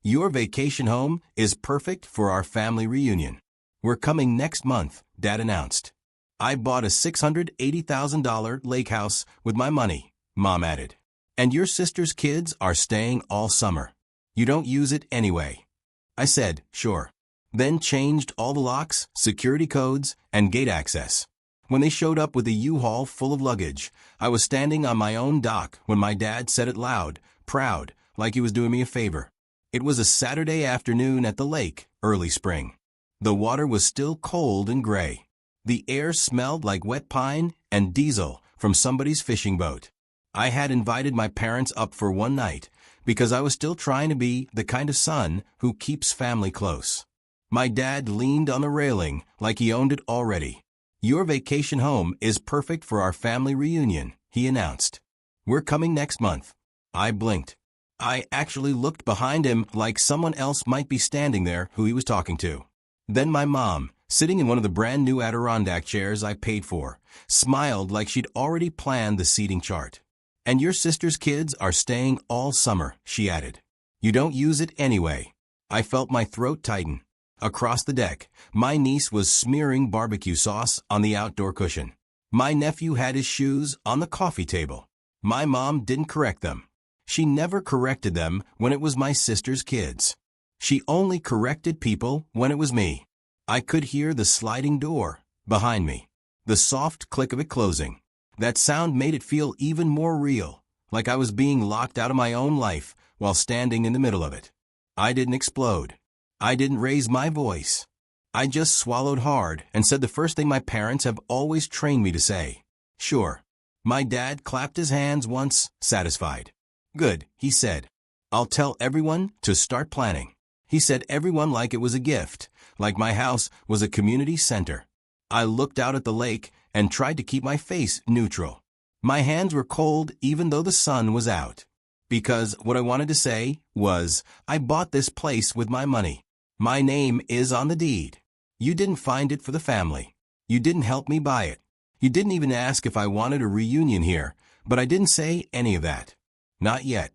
Your vacation home is perfect for our family reunion. We're coming next month, Dad announced. I bought a $680,000 lake house with my money, Mom added. And your sister's kids are staying all summer. You don't use it anyway. I said, sure. Then changed all the locks, security codes, and gate access. When they showed up with a U-Haul full of luggage, I was standing on my own dock when my dad said it loud, proud, like he was doing me a favor. It was a Saturday afternoon at the lake, early spring. The water was still cold and gray. The air smelled like wet pine and diesel from somebody's fishing boat. I had invited my parents up for one night because I was still trying to be the kind of son who keeps family close. My dad leaned on the railing like he owned it already. Your vacation home is perfect for our family reunion, he announced. We're coming next month. I blinked. I actually looked behind him like someone else might be standing there who he was talking to. Then my mom, sitting in one of the brand new Adirondack chairs I paid for, smiled like she'd already planned the seating chart. And your sister's kids are staying all summer, she added. You don't use it anyway. I felt my throat tighten. Across the deck, my niece was smearing barbecue sauce on the outdoor cushion. My nephew had his shoes on the coffee table. My mom didn't correct them. She never corrected them when it was my sister's kids. She only corrected people when it was me. I could hear the sliding door behind me, the soft click of it closing. That sound made it feel even more real, like I was being locked out of my own life while standing in the middle of it. I didn't explode. I didn't raise my voice. I just swallowed hard and said the first thing my parents have always trained me to say. Sure. My dad clapped his hands once, satisfied. Good, he said. I'll tell everyone to start planning. He said everyone like it was a gift, like my house was a community center. I looked out at the lake and tried to keep my face neutral. My hands were cold even though the sun was out. Because what I wanted to say was, I bought this place with my money. My name is on the deed. You didn't find it for the family. You didn't help me buy it. You didn't even ask if I wanted a reunion here, but I didn't say any of that. Not yet.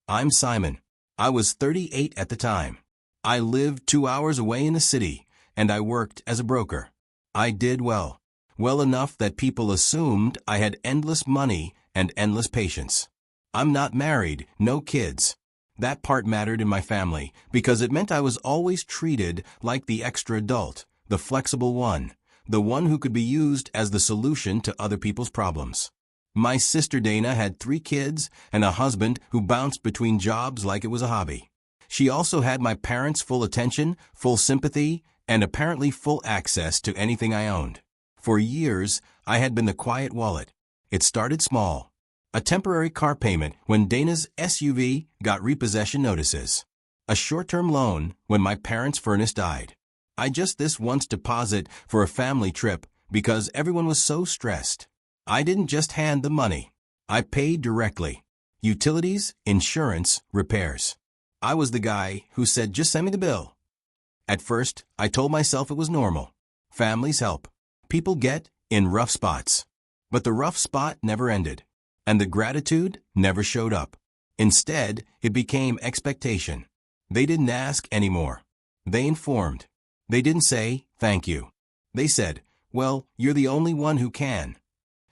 I'm Simon. I was 38 at the time. I lived 2 hours away in the city, and I worked as a broker. I did well. Well enough that people assumed I had endless money and endless patience. I'm not married, no kids. That part mattered in my family because it meant I was always treated like the extra adult, the flexible one, the one who could be used as the solution to other people's problems. My sister Dana had 3 kids and a husband who bounced between jobs like it was a hobby. She also had my parents' full attention, full sympathy, and apparently full access to anything I owned. For years, I had been the quiet wallet. It started small. A temporary car payment when Dana's SUV got repossession notices. A short-term loan when my parents' furnace died. I just this once deposit for a family trip because everyone was so stressed. I didn't just hand the money. I paid directly. Utilities, insurance, repairs. I was the guy who said, just send me the bill. At first, I told myself it was normal. Families help. People get in rough spots. But the rough spot never ended. And the gratitude never showed up. Instead, it became expectation. They didn't ask anymore. They informed. They didn't say, thank you. They said, well, you're the only one who can.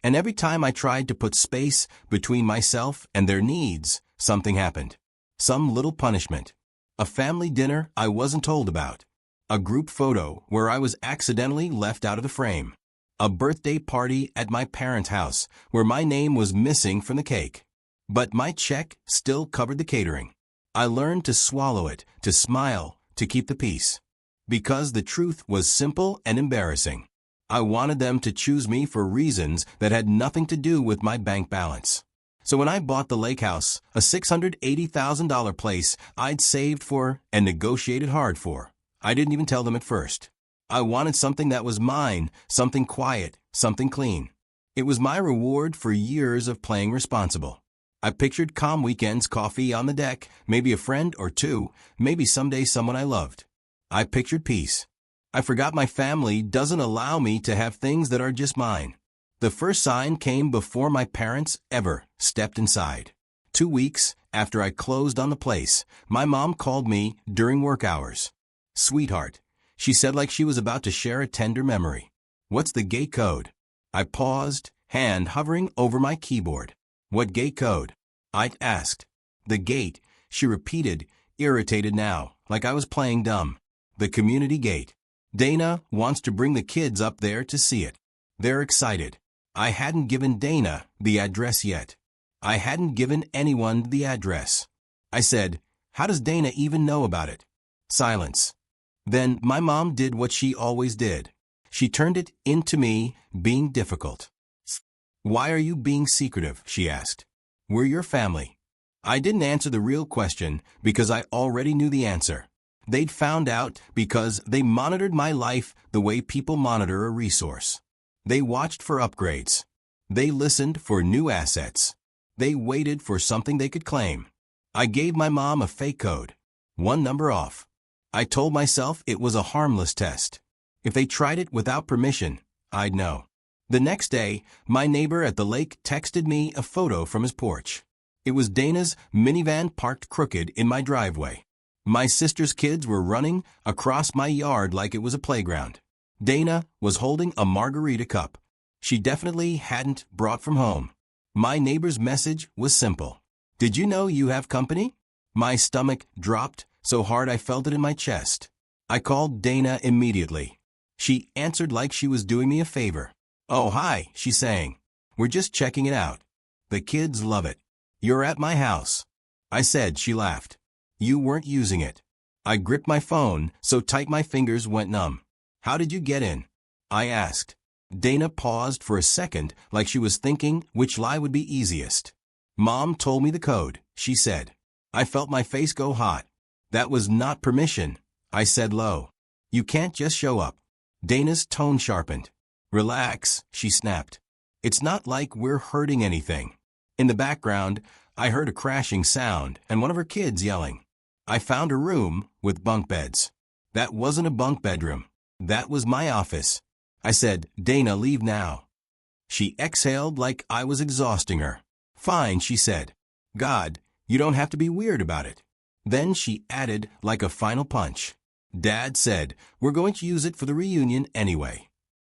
And every time I tried to put space between myself and their needs, something happened. Some little punishment. A family dinner I wasn't told about. A group photo where I was accidentally left out of the frame. A birthday party at my parents' house where my name was missing from the cake. But my check still covered the catering. I learned to swallow it, to smile, to keep the peace. Because the truth was simple and embarrassing. I wanted them to choose me for reasons that had nothing to do with my bank balance. So when I bought the lake house, a $680,000 place I'd saved for and negotiated hard for, I didn't even tell them at first. I wanted something that was mine, something quiet, something clean. It was my reward for years of playing responsible. I pictured calm weekends, coffee on the deck, maybe a friend or two, maybe someday someone I loved. I pictured peace. I forgot my family doesn't allow me to have things that are just mine. The first sign came before my parents ever stepped inside. 2 weeks after I closed on the place, my mom called me during work hours. "Sweetheart," she said like she was about to share a tender memory. "What's the gate code?" I paused, hand hovering over my keyboard. "What gate code?" I asked. "The gate," she repeated, irritated now, like I was playing dumb. "The community gate. Dana wants to bring the kids up there to see it. They're excited." I hadn't given Dana the address yet. I hadn't given anyone the address. I said, "How does Dana even know about it?" Silence. Then my mom did what she always did. She turned it into me being difficult. "Why are you being secretive?" she asked. "We're your family." I didn't answer the real question because I already knew the answer. They'd found out because they monitored my life the way people monitor a resource. They watched for upgrades. They listened for new assets. They waited for something they could claim. I gave my mom a fake code. One number off. I told myself it was a harmless test. If they tried it without permission, I'd know. The next day, my neighbor at the lake texted me a photo from his porch. It was Dana's minivan parked crooked in my driveway. My sister's kids were running across my yard like it was a playground. Dana was holding a margarita cup. She definitely hadn't brought from home. My neighbor's message was simple. "Did you know you have company?" My stomach dropped so hard I felt it in my chest. I called Dana immediately. She answered like she was doing me a favor. "Oh, hi," she sang. "We're just checking it out. The kids love it. You're at my house." I said. She laughed. "You weren't using it." I gripped my phone so tight my fingers went numb. "How did you get in?" I asked. Dana paused for a second like she was thinking which lie would be easiest. "Mom told me the code," she said. I felt my face go hot. "That was not permission," I said low. "You can't just show up." Dana's tone sharpened. "Relax," she snapped. "It's not like we're hurting anything." In the background, I heard a crashing sound and one of her kids yelling. I found a room with bunk beds. That wasn't a bunk bedroom. That was my office. I said, "Dana, leave now." She exhaled like I was exhausting her. "Fine," she said. "God, you don't have to be weird about it." Then she added like a final punch. "Dad said we're going to use it for the reunion anyway."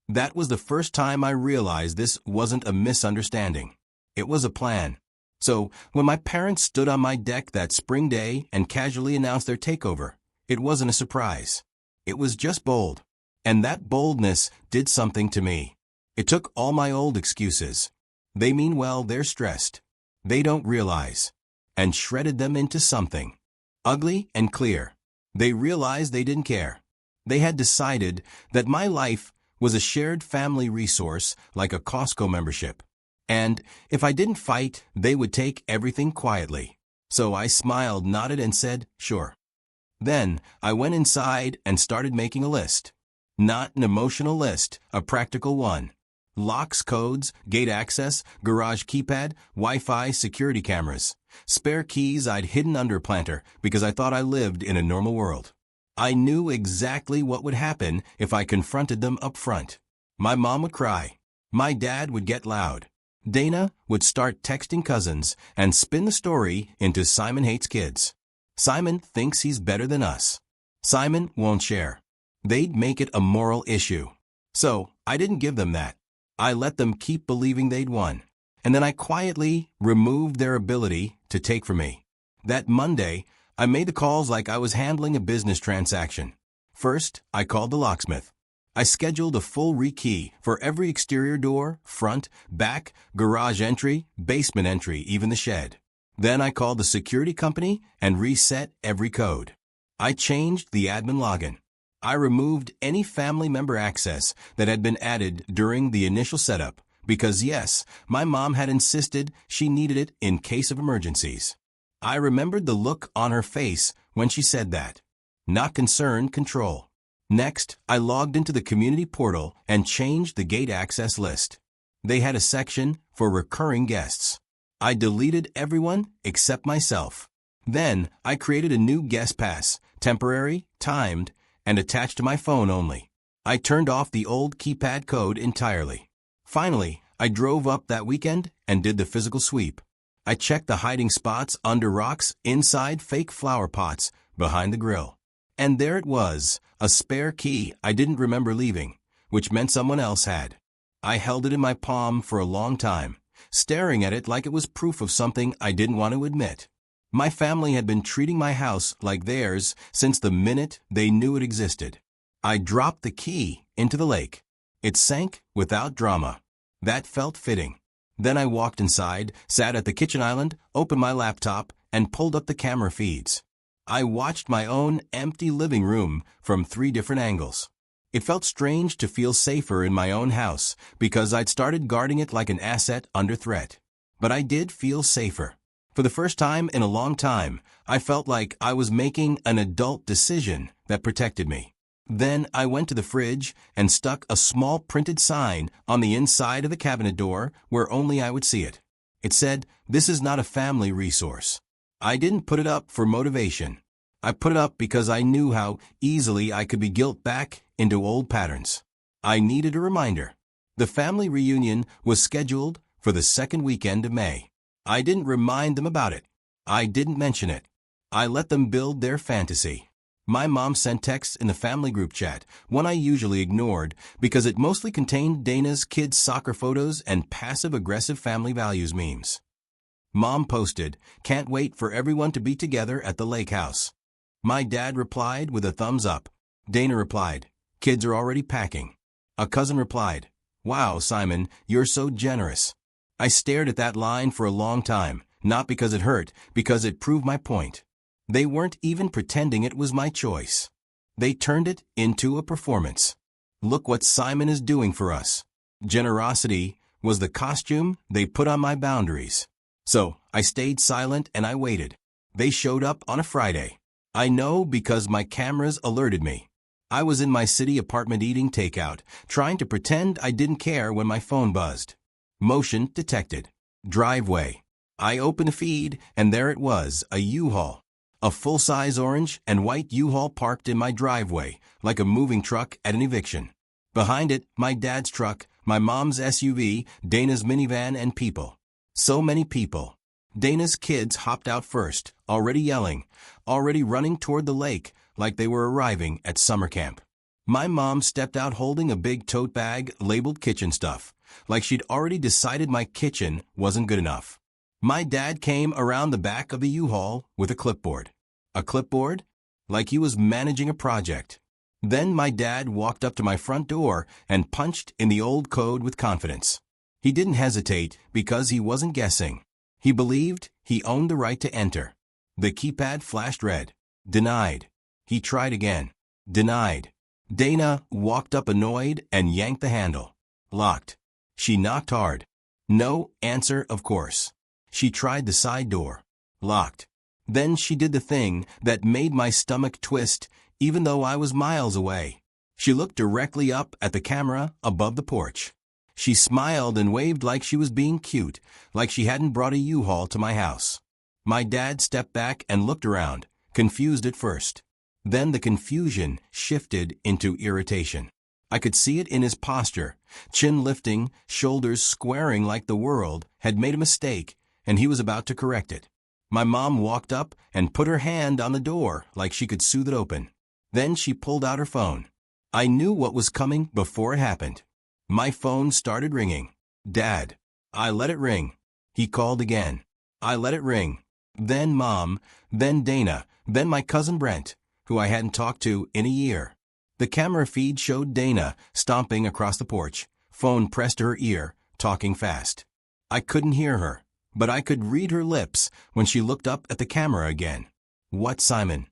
That was the first time I realized this wasn't a misunderstanding. It was a plan. So when my parents stood on my deck that spring day and casually announced their takeover, it wasn't a surprise. It was just bold. And that boldness did something to me. It took all my old excuses. They mean well, they're stressed. They don't realize. And shredded them into something ugly and clear. They realized they didn't care. They had decided that my life was a shared family resource like a Costco membership. And if I didn't fight, they would take everything quietly. So I smiled, nodded, and said, "Sure." Then I went inside and started making a list. Not an emotional list, a practical one. Locks, codes, gate access, garage keypad, Wi-Fi, security cameras. Spare keys I'd hidden under a planter because I thought I lived in a normal world. I knew exactly what would happen if I confronted them up front. My mom would cry. My dad would get loud. Dana would start texting cousins and spin the story into Simon hates kids. Simon thinks he's better than us. Simon won't share. They'd make it a moral issue. So I didn't give them that. I let them keep believing they'd won. And then I quietly removed their ability to take from me. That Monday, I made the calls like I was handling a business transaction. First, I called the locksmith. I scheduled a full rekey for every exterior door, front, back, garage entry, basement entry, even the shed. Then I called the security company and reset every code. I changed the admin login. I removed any family member access that had been added during the initial setup because, yes, my mom had insisted she needed it in case of emergencies. I remembered the look on her face when she said that. Not concern, control. Next, I logged into the community portal and changed the gate access list. They had a section for recurring guests. I deleted everyone except myself. Then, I created a new guest pass, temporary, timed, and attached to my phone only. I turned off the old keypad code entirely. Finally, I drove up that weekend and did the physical sweep. I checked the hiding spots under rocks, inside fake flower pots, behind the grill. And there it was, a spare key I didn't remember leaving, which meant someone else had. I held it in my palm for a long time, staring at it like it was proof of something I didn't want to admit. My family had been treating my house like theirs since the minute they knew it existed. I dropped the key into the lake. It sank without drama. That felt fitting. Then I walked inside, sat at the kitchen island, opened my laptop, and pulled up the camera feeds. I watched my own empty living room from 3 different angles. It felt strange to feel safer in my own house because I'd started guarding it like an asset under threat. But I did feel safer. For the first time in a long time, I felt like I was making an adult decision that protected me. Then I went to the fridge and stuck a small printed sign on the inside of the cabinet door where only I would see it. It said, "This is not a family resource." I didn't put it up for motivation. I put it up because I knew how easily I could be guilt back into old patterns. I needed a reminder. The family reunion was scheduled for the second weekend of May. I didn't remind them about it. I didn't mention it. I let them build their fantasy. My mom sent texts in the family group chat, one I usually ignored because it mostly contained Dana's kids' soccer photos and passive-aggressive family values memes. Mom posted, "Can't wait for everyone to be together at the lake house." My dad replied with a thumbs up. Dana replied, "Kids are already packing." A cousin replied, "Wow, Simon, you're so generous." I stared at that line for a long time, not because it hurt, because it proved my point. They weren't even pretending it was my choice. They turned it into a performance. Look what Simon is doing for us. Generosity was the costume they put on my boundaries. So I stayed silent and I waited. They showed up on a Friday. I know because my cameras alerted me. I was in my city apartment eating takeout, trying to pretend I didn't care when my phone buzzed. Motion detected. Driveway. I opened the feed and there it was, a U-Haul. A full-size orange and white U-Haul parked in my driveway, like a moving truck at an eviction. Behind it, my dad's truck, my mom's SUV, Dana's minivan, and people. So many people. Dana's kids hopped out first, already yelling, already running toward the lake like they were arriving at summer camp. My mom stepped out holding a big tote bag labeled kitchen stuff, like she'd already decided my kitchen wasn't good enough. My dad came around the back of the U-Haul with a clipboard. A clipboard? Like he was managing a project. Then my dad walked up to my front door and punched in the old code with confidence. He didn't hesitate because he wasn't guessing. He believed he owned the right to enter. The keypad flashed red. Denied. He tried again. Denied. Dana walked up annoyed and yanked the handle. Locked. She knocked hard. No answer, of course. She tried the side door. Locked. Then she did the thing that made my stomach twist, even though I was miles away. She looked directly up at the camera above the porch. She smiled and waved like she was being cute, like she hadn't brought a U-Haul to my house. My dad stepped back and looked around, confused at first. Then the confusion shifted into irritation. I could see it in his posture, chin lifting, shoulders squaring like the world had made a mistake, and he was about to correct it. My mom walked up and put her hand on the door like she could soothe it open. Then she pulled out her phone. I knew what was coming before it happened. My phone started ringing. Dad. I let it ring. He called again. I let it ring. Then Mom, then Dana, then my cousin Brent, who I hadn't talked to in a year. The camera feed showed Dana stomping across the porch, phone pressed to her ear, talking fast. I couldn't hear her, but I could read her lips when she looked up at the camera again. What, Simon?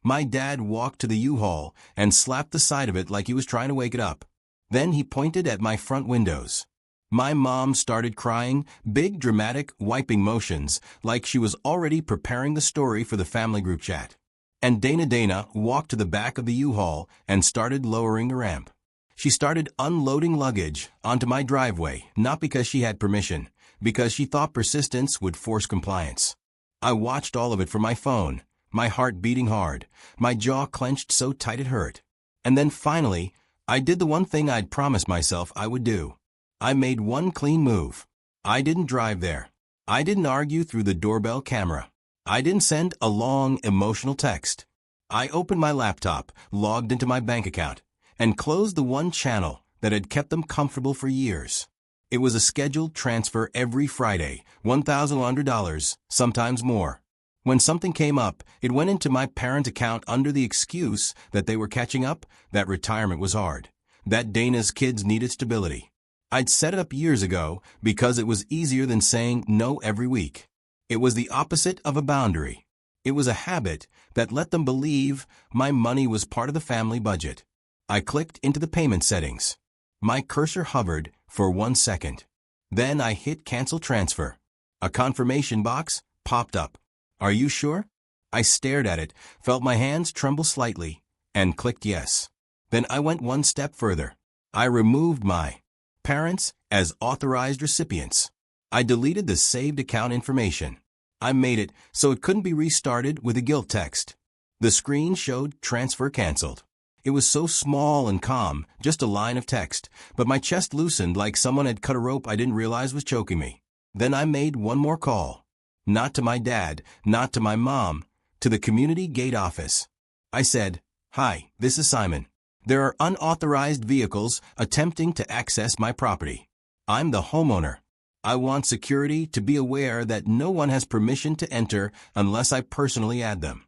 My dad walked to the U-Haul and slapped the side of it like he was trying to wake it up. Then he pointed at my front windows. My mom started crying, big dramatic wiping motions, like she was already preparing the story for the family group chat. And Dana walked to the back of the U-Haul and started lowering the ramp. She started unloading luggage onto my driveway, not because she had permission, because she thought persistence would force compliance. I watched all of it from my phone, my heart beating hard, my jaw clenched so tight it hurt. And then finally, I did the one thing I'd promised myself I would do. I made one clean move. I didn't drive there. I didn't argue through the doorbell camera. I didn't send a long, emotional text. I opened my laptop, logged into my bank account, and closed the one channel that had kept them comfortable for years. It was a scheduled transfer every Friday, $1,100, sometimes more. When something came up, it went into my parent account under the excuse that they were catching up, that retirement was hard, that Dana's kids needed stability. I'd set it up years ago because it was easier than saying no every week. It was the opposite of a boundary. It was a habit that let them believe my money was part of the family budget. I clicked into the payment settings. My cursor hovered for 1 second. Then I hit Cancel Transfer. A confirmation box popped up. Are you sure? I stared at it, felt my hands tremble slightly, and clicked yes. Then I went one step further. I removed my parents as authorized recipients. I deleted the saved account information. I made it so it couldn't be restarted with a guilt text. The screen showed transfer canceled. It was so small and calm, just a line of text, but my chest loosened like someone had cut a rope I didn't realize was choking me. Then I made one more call. Not to my dad, not to my mom, to the community gate office. I said, "Hi, this is Simon. There are unauthorized vehicles attempting to access my property. I'm the homeowner. I want security to be aware that no one has permission to enter unless I personally add them."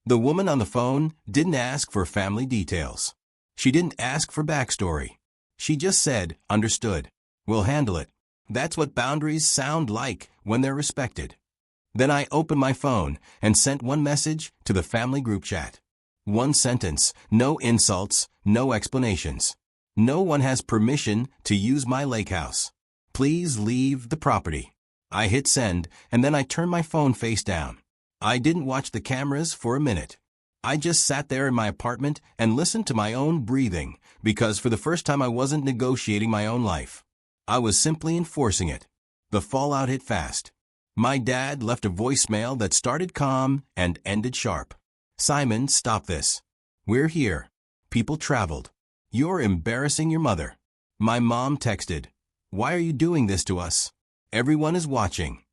The woman on the phone didn't ask for family details. She didn't ask for backstory. She just said, "Understood. We'll handle it." That's what boundaries sound like when they're respected. Then I opened my phone and sent one message to the family group chat. One sentence, no insults, no explanations. No one has permission to use my lake house. Please leave the property. I hit send, and then I turned my phone face down. I didn't watch the cameras for a minute. I just sat there in my apartment and listened to my own breathing, because for the first time I wasn't negotiating my own life. I was simply enforcing it. The fallout hit fast. My dad left a voicemail that started calm and ended sharp. "Simon, stop this. We're here. People traveled. You're embarrassing your mother." My mom texted, "Why are you doing this to us? Everyone is watching."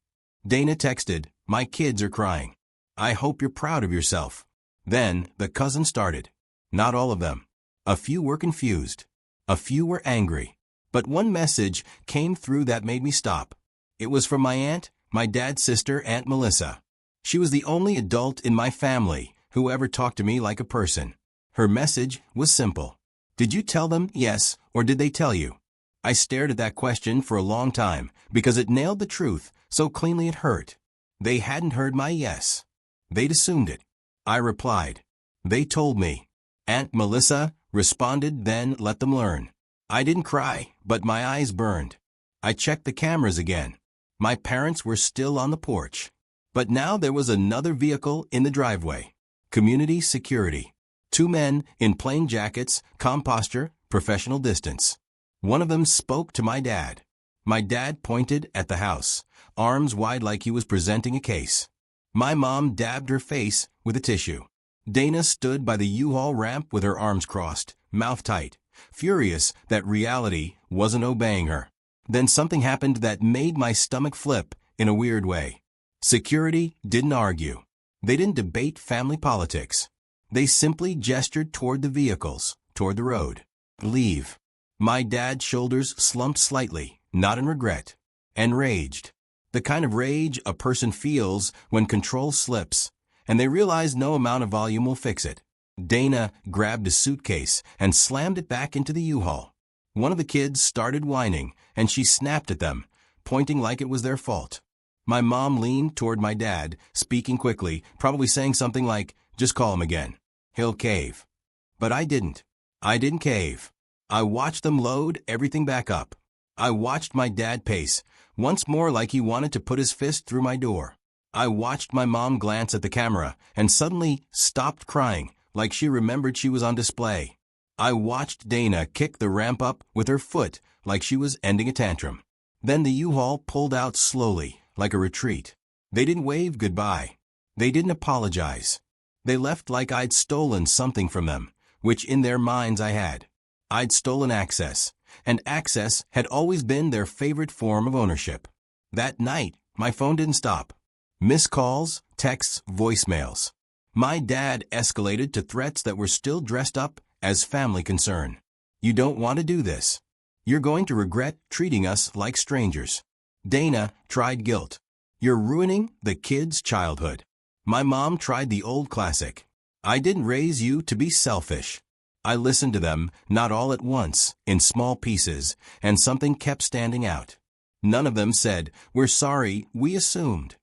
Dana texted, "My kids are crying. I hope you're proud of yourself." Then the cousins started. Not all of them. A few were confused. A few were angry. But one message came through that made me stop. It was from my aunt, my dad's sister, Aunt Melissa. She was the only adult in my family who ever talked to me like a person. Her message was simple. Did you tell them yes, or did they tell you? I stared at that question for a long time because it nailed the truth so cleanly it hurt. They hadn't heard my yes. They'd assumed it. I replied. They told me. Aunt Melissa responded, then let them learn. I didn't cry, but my eyes burned. I checked the cameras again. My parents were still on the porch. But now there was another vehicle in the driveway. Community security. 2 men in plain jackets, calm posture, professional distance. One of them spoke to my dad. My dad pointed at the house, arms wide like he was presenting a case. My mom dabbed her face with a tissue. Dana stood by the U-Haul ramp with her arms crossed, mouth tight, furious that reality wasn't obeying her. Then something happened that made my stomach flip in a weird way. Security didn't argue. They didn't debate family politics. They simply gestured toward the vehicles, toward the road. Leave. My dad's shoulders slumped slightly, not in regret, enraged. The kind of rage a person feels when control slips, and they realize no amount of volume will fix it. Dana grabbed a suitcase and slammed it back into the U-Haul. One of the kids started whining, and she snapped at them, pointing like it was their fault. My mom leaned toward my dad, speaking quickly, probably saying something like, "Just call him again. He'll cave." But I didn't. I didn't cave. I watched them load everything back up. I watched my dad pace, once more like he wanted to put his fist through my door. I watched my mom glance at the camera and suddenly stopped crying, like she remembered she was on display. I watched Dana kick the ramp up with her foot like she was ending a tantrum. Then the U-Haul pulled out slowly, like a retreat. They didn't wave goodbye. They didn't apologize. They left like I'd stolen something from them, which in their minds I had. I'd stolen access, and access had always been their favorite form of ownership. That night, My phone didn't stop. Missed calls, texts, voicemails. My dad escalated to threats that were still dressed up as family concern. You don't want to do this. You're going to regret treating us like strangers. Dana tried guilt. You're ruining the kid's childhood. My mom tried the old classic. I didn't raise you to be selfish. I listened to them, not all at once, in small pieces, and something kept standing out. None of them said, "We're sorry, we assumed."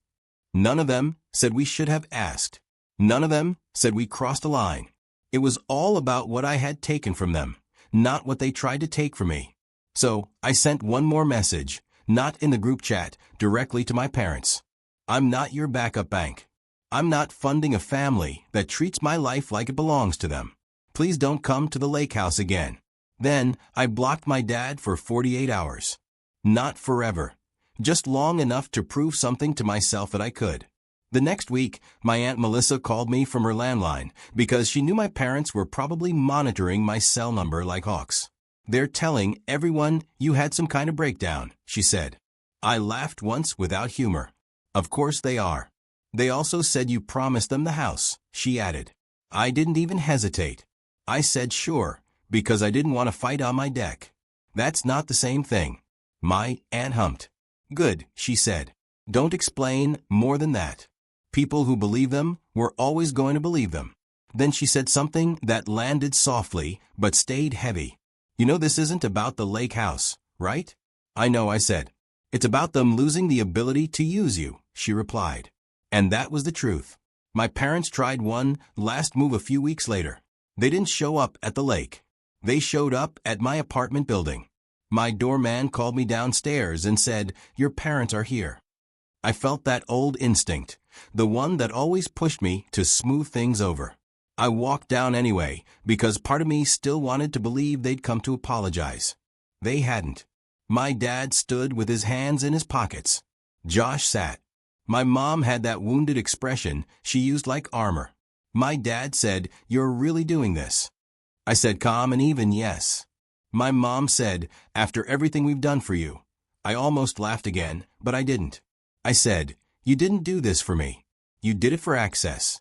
None of them said we should have asked. None of them said we crossed a line. It was all about what I had taken from them, not what they tried to take from me. So, I sent one more message, not in the group chat, directly to my parents. I'm not your backup bank. I'm not funding a family that treats my life like it belongs to them. Please don't come to the lake house again. Then, I blocked my dad for 48 hours. Not forever. Just long enough to prove something to myself that I could. The next week, my Aunt Melissa called me from her landline because she knew my parents were probably monitoring my cell number like hawks. They're telling everyone you had some kind of breakdown, she said. I laughed once without humor. Of course they are. They also said you promised them the house, she added. I didn't even hesitate. I said sure, because I didn't want to fight on my deck. That's not the same thing. My aunt humped. Good, she said. Don't explain more than that. People who believe them were always going to believe them. Then she said something that landed softly but stayed heavy. You know this isn't about the lake house, right? I know, I said. It's about them losing the ability to use you, she replied. And that was the truth. My parents tried one last move a few weeks later. They didn't show up at the lake. They showed up at my apartment building. My doorman called me downstairs and said, "Your parents are here." I felt that old instinct, the one that always pushed me to smooth things over. I walked down anyway, because part of me still wanted to believe they'd come to apologize. They hadn't. My dad stood with his hands in his pockets. Josh sat. My mom had that wounded expression she used like armor. My dad said, "You're really doing this." I said calm and even yes. My mom said, "After everything we've done for you." I almost laughed again, but I didn't. I said, "You didn't do this for me. You did it for access."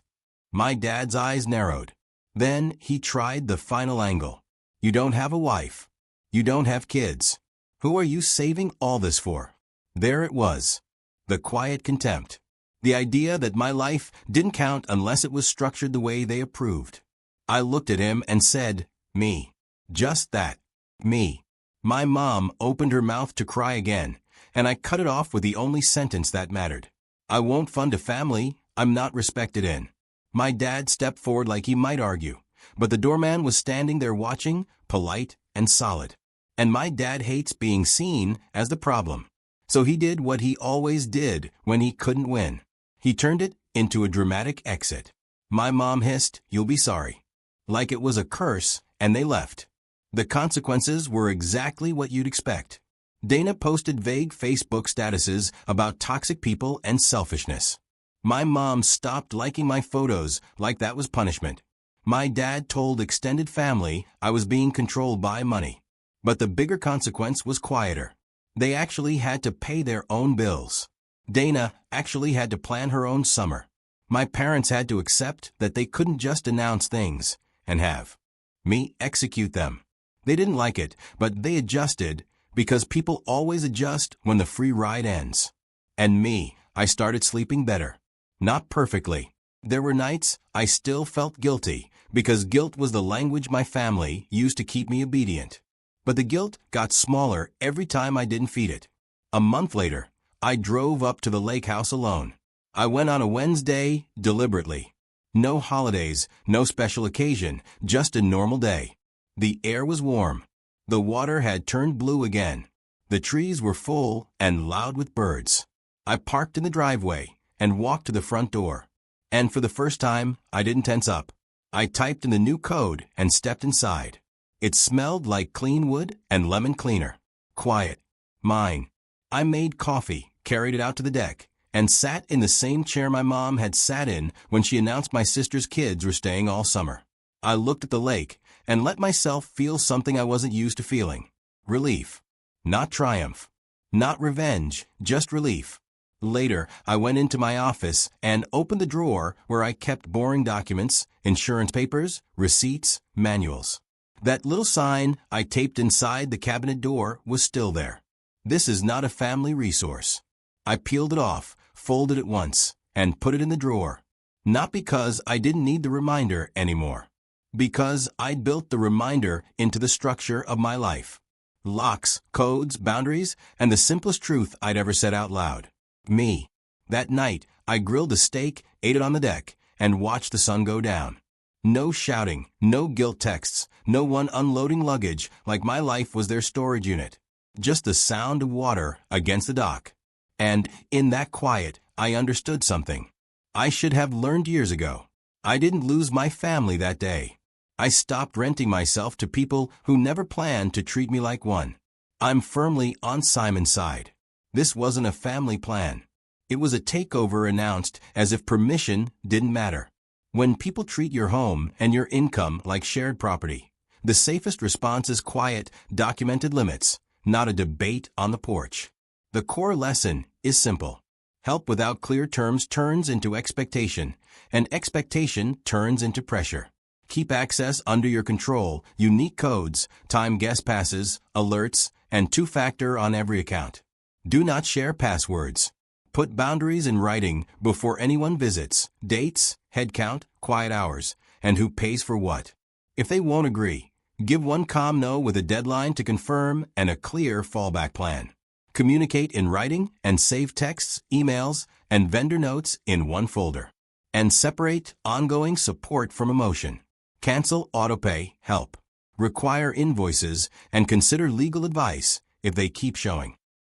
My dad's eyes narrowed. Then he tried the final angle. You don't have a wife. You don't have kids. Who are you saving all this for? There it was. The quiet contempt. The idea that my life didn't count unless it was structured the way they approved. I looked at him and said, "Me." Just that. Me. My mom opened her mouth to cry again, and I cut it off with the only sentence that mattered. I won't fund a family I'm not respected in. My dad stepped forward like he might argue, but the doorman was standing there watching, polite and solid. And my dad hates being seen as the problem. So he did what he always did when he couldn't win. He turned it into a dramatic exit. My mom hissed, "You'll be sorry." Like it was a curse, and they left. The consequences were exactly what you'd expect. Dana posted vague Facebook statuses about toxic people and selfishness. My mom stopped liking my photos like that was punishment. My dad told extended family I was being controlled by money. But the bigger consequence was quieter. They actually had to pay their own bills. Dana actually had to plan her own summer. My parents had to accept that they couldn't just announce things and have me execute them. They didn't like it, but they adjusted because people always adjust when the free ride ends. And me, I started sleeping better. Not perfectly. There were nights I still felt guilty because guilt was the language my family used to keep me obedient. But the guilt got smaller every time I didn't feed it. A month later, I drove up to the lake house alone. I went on a Wednesday, deliberately. No holidays, no special occasion, just a normal day. The air was warm. The water had turned blue again. The trees were full and loud with birds. I parked in the driveway and walked to the front door. And for the first time, I didn't tense up. I typed in the new code and stepped inside. It smelled like clean wood and lemon cleaner. Quiet. Mine. I made coffee, carried it out to the deck, and sat in the same chair my mom had sat in when she announced my sister's kids were staying all summer. I looked at the lake and let myself feel something I wasn't used to feeling. Relief. Not triumph. Not revenge, just relief. Later, I went into my office and opened the drawer where I kept boring documents, insurance papers, receipts, manuals. That little sign I taped inside the cabinet door was still there. This is not a family resource. I peeled it off, folded it once, and put it in the drawer. Not because I didn't need the reminder anymore. Because I'd built the reminder into the structure of my life. Locks, codes, boundaries, and the simplest truth I'd ever said out loud. Me. That night, I grilled a steak, ate it on the deck, and watched the sun go down. No shouting, no guilt texts, no one unloading luggage like my life was their storage unit. Just the sound of water against the dock. And in that quiet, I understood something I should have learned years ago. I didn't lose my family that day. I stopped renting myself to people who never planned to treat me like one. I'm firmly on Simon's side. This wasn't a family plan. It was a takeover announced as if permission didn't matter. When people treat your home and your income like shared property, the safest response is quiet, documented limits, not a debate on the porch. The core lesson is simple. Help without clear terms turns into expectation, and expectation turns into pressure. Keep access under your control, unique codes, time guest passes, alerts, and two-factor on every account. Do not share passwords. Put boundaries in writing before anyone visits, dates, head count, quiet hours, and who pays for what. If they won't agree, give one calm no with a deadline to confirm and a clear fallback plan. Communicate in writing and save texts, emails, and vendor notes in one folder. And separate ongoing support from emotion. Cancel autopay, help. Require invoices, and consider legal advice if they keep showing.